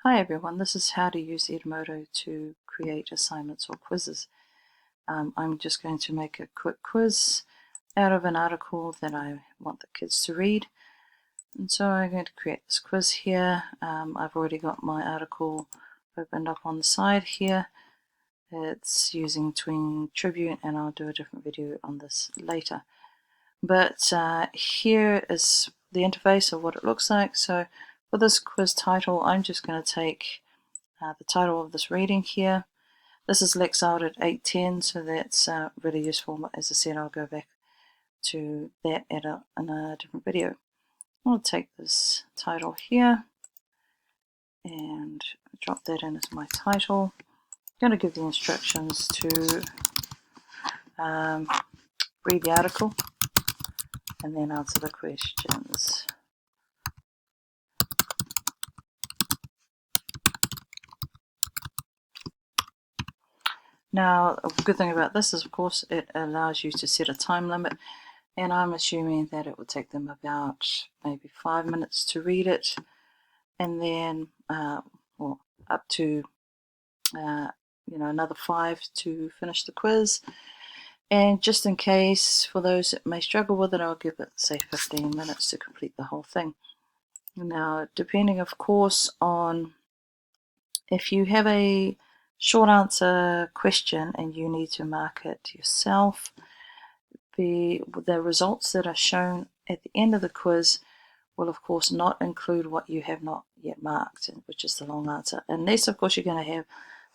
Hi everyone, this is how to use Edmodo to create assignments or quizzes. I'm just going to make a quick quiz out of an article that I want the kids to read. And so I'm going to create this quiz here. I've already got my article opened up on the side here. It's using Twin Tribute, and I'll do a different video on this later. But here is the interface of what it looks like. So for this quiz title, I'm just going to take the title of this reading here. This is Lex out at 8:10, so that's really useful. As I said, I'll go back to that in a different video. I'll take this title here and drop that in as my title. I'm going to give the instructions to read the article and then answer the questions. Now, a good thing about this is, of course, it allows you to set a time limit, and I'm assuming that it would take them about maybe 5 minutes to read it, and then well, up to another 5 to finish the quiz. And just in case, for those that may struggle with it, I'll give it, say, 15 minutes to complete the whole thing. Now, depending, of course, on if you have a short answer question and you need to mark it yourself, the results that are shown at the end of the quiz will of course not include what you have not yet marked, which is the long answer, unless of course you're going to have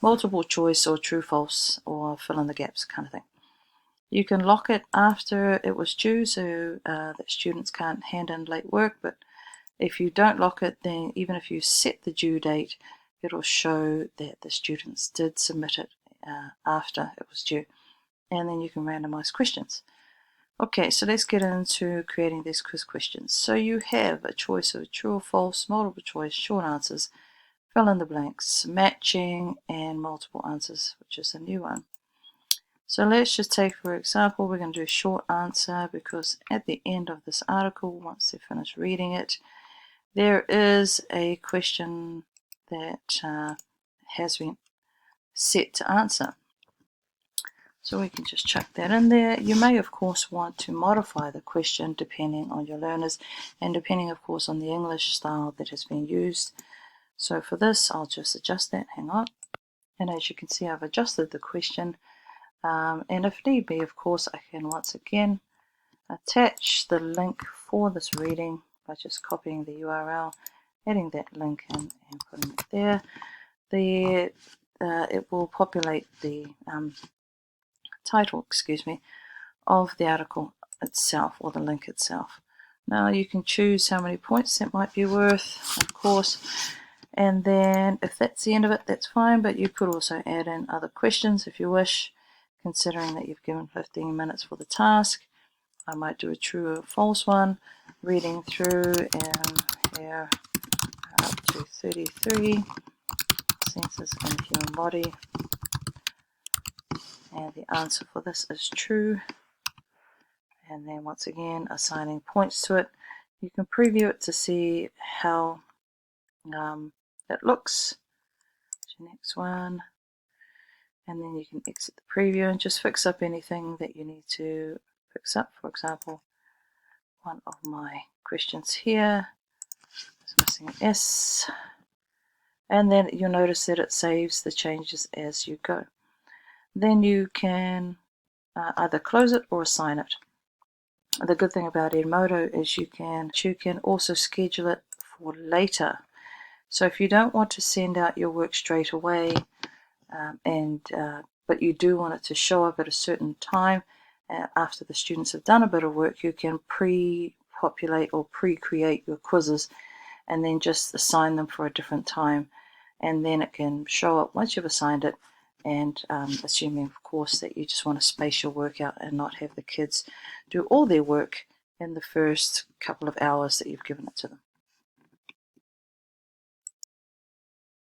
multiple choice or true false or fill in the gaps kind of thing. You can lock it after it was due, so that students can't hand in late work, but if you don't lock it, then even if you set the due date, it'll show that the students did submit it after it was due, and then you can randomize questions. Okay, so let's get into creating these quiz questions. So you have a choice of true or false, multiple choice, short answers, fill in the blanks, matching, and multiple answers, which is a new one. So let's just take, for example, we're going to do short answer, because at the end of this article, once they finish reading it, there is a question that has been set to answer. So we can just chuck that in there. You may, of course, want to modify the question depending on your learners and depending, of course, on the English style that has been used. So for this, I'll just adjust that. Hang on. And as you can see, I've adjusted the question. And if need be, of course, I can once again attach the link for this reading by just copying the URL, adding that link in and putting it there. It will populate the title, of the article itself, or the link itself. Now you can choose how many points that might be worth, of course, and then if that's the end of it, that's fine, but you could also add in other questions if you wish, considering that you've given 15 minutes for the task. I might do a true or false one, reading through, and here up to 33 senses in the human body, and the answer for this is true. And then once again, assigning points to it. You can preview it to see how it looks. Next one. And then you can exit the preview and just fix up anything that you need to fix up. For example, one of my questions here is missing an S. And then you'll notice that it saves the changes as you go. Then you can either close it or assign it. The good thing about Edmodo is you can also schedule it for later. So if you don't want to send out your work straight away, but you do want it to show up at a certain time after the students have done a bit of work, you can pre-populate or pre-create your quizzes and then just assign them for a different time, and then it can show up once you've assigned it, and assuming, of course, that you just want to space your work out and not have the kids do all their work in the first couple of hours that you've given it to them.